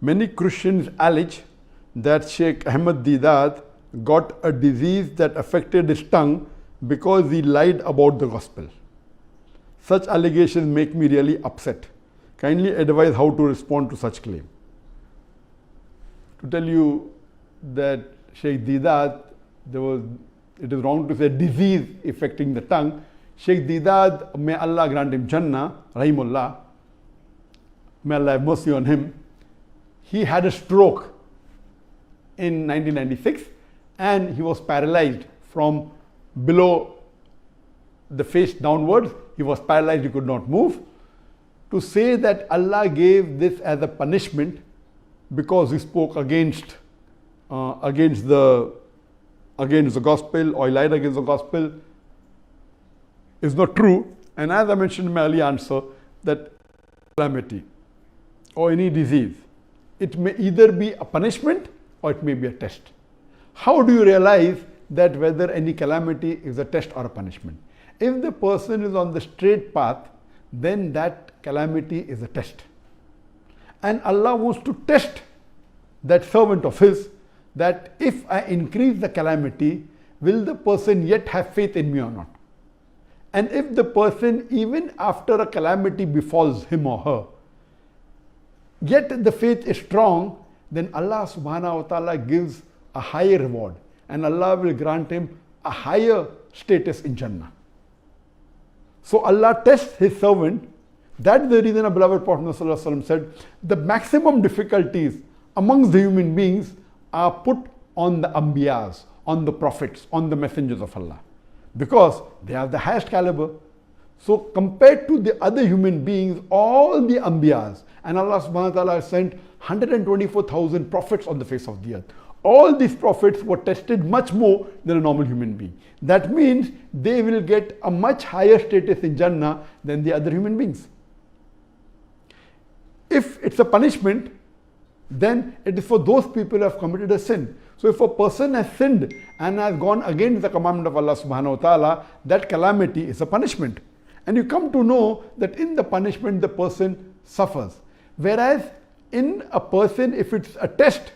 Many Christians allege that Sheikh Ahmed Deedat got a disease that affected his tongue because he lied about the gospel. Such allegations make me really upset. Kindly advise how to respond to such claim. To tell you that Sheikh Deedat, it is wrong to say disease affecting the tongue. Sheikh Deedat, may Allah grant him Jannah, Rahimullah, may Allah have mercy on him. He had a stroke in 1996 and he was paralyzed from below the face downwards. He was paralyzed, he could not move. To say that Allah gave this as a punishment because he spoke against the gospel or he lied against the gospel is not true. And as I mentioned in my earlier answer, that calamity or any disease, it may either be a punishment or it may be a test. How do you realize that whether any calamity is a test or a punishment? If the person is on the straight path, then that calamity is a test. And Allah wants to test that servant of his, that if I increase the calamity, will the person yet have faith in me or not? And if the person, even after a calamity befalls him or her, yet the faith is strong, then Allah subhanahu wa ta'ala gives a higher reward and Allah will grant him a higher status in Jannah. So Allah tests his servant. That's the reason our beloved Prophet ﷺ said, the maximum difficulties amongst the human beings are put on the Anbiyas, on the prophets, on the messengers of Allah, because they have the highest caliber. So compared to the other human beings, all the Anbiyas, and Allah subhanahu wa ta'ala has sent 124,000 prophets on the face of the earth. All these prophets were tested much more than a normal human being. That means they will get a much higher status in Jannah than the other human beings. If it's a punishment, then it is for those people who have committed a sin. So if a person has sinned and has gone against the commandment of Allah subhanahu wa ta'ala, that calamity is a punishment. And you come to know that in the punishment the person suffers. Whereas in a person, if it's a test,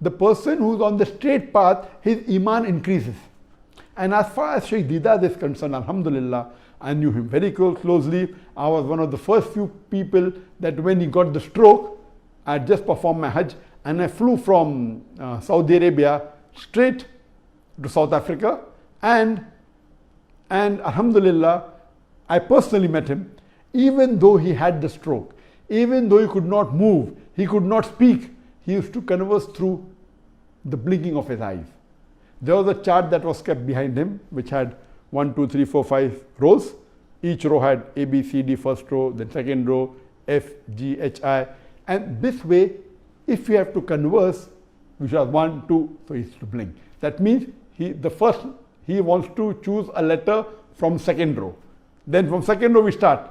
the person who's on the straight path, his iman increases. And as far as Sheikh Deedat is concerned, alhamdulillah, I knew him very closely. I was one of the first few people that when he got the stroke, I had just performed my Hajj and I flew from Saudi Arabia straight to South Africa, and alhamdulillah, I personally met him. Even though he had the stroke, even though he could not move, he could not speak, he used to converse through the blinking of his eyes. There was a chart that was kept behind him which had 1, 2, 3, 4, 5 rows. Each row had A, B, C, D, first row, then second row, F, G, H, I. And this way, if you have to converse, which was 1, 2, so he used to blink. That means he wants to choose a letter from second row. Then from second row we start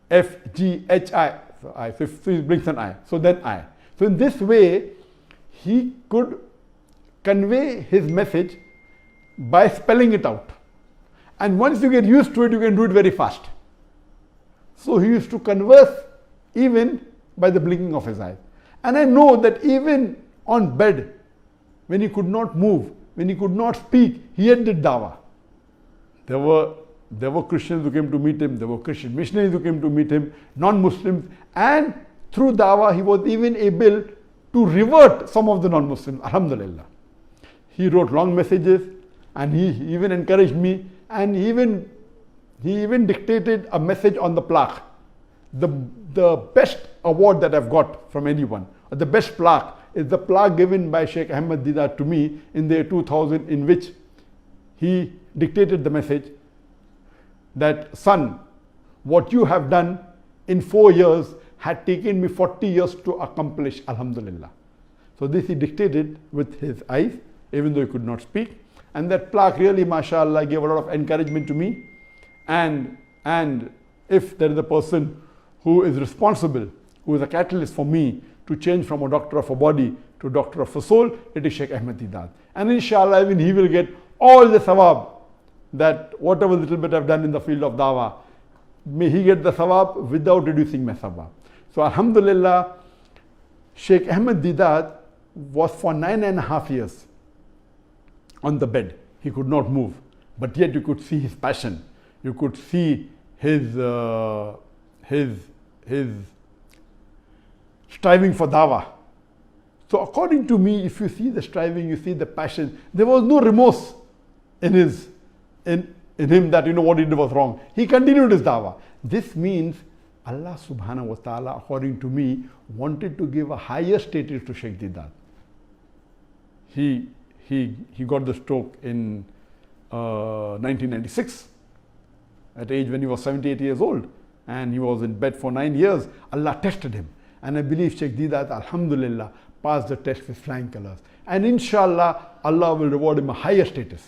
F, G, H, I. So I. So he blinks an I. So then I. So in this way, he could convey his message by spelling it out. And once you get used to it, you can do it very fast. So he used to converse even by the blinking of his eyes. And I know that even on bed, when he could not move, when he could not speak, he had did dawah. There were Christians who came to meet him, there were Christian missionaries who came to meet him, non-Muslims, and through dawah he was even able to revert some of the non-Muslims, alhamdulillah. He wrote long messages and he even encouraged me, and he even dictated a message on the plaque. The best award that I've got from anyone, or the best plaque, is the plaque given by Sheikh Ahmed Deedat to me in the year 2000, in which he dictated the message that, son, what you have done in 4 years had taken me 40 years to accomplish, alhamdulillah. So this he dictated with his eyes, even though he could not speak. And that plaque really, mashallah, gave a lot of encouragement to me. And if there is a person who is responsible, who is a catalyst for me to change from a doctor of a body to a doctor of a soul, it is Sheikh Ahmed Deedat. And inshallah, even he will get all the sawab, that whatever little bit I've done in the field of dawah, may he get the sawab without reducing my sawab. So alhamdulillah, Sheikh Ahmed Deedat was for 9.5 years on the bed. He could not move, but yet you could see his passion. You could see his striving for dawah. So according to me, if you see the striving, you see the passion, there was no remorse in him that what he did was wrong. He continued his dawah. This means Allah subhanahu wa ta'ala, according to me, wanted to give a higher status to Sheikh Deedat. He got the stroke in 1996 at age when he was 78 years old, and he was in bed for 9 years. Allah tested him, and I believe Sheikh Deedat, alhamdulillah, passed the test with flying colors, and inshallah Allah will reward him a higher status.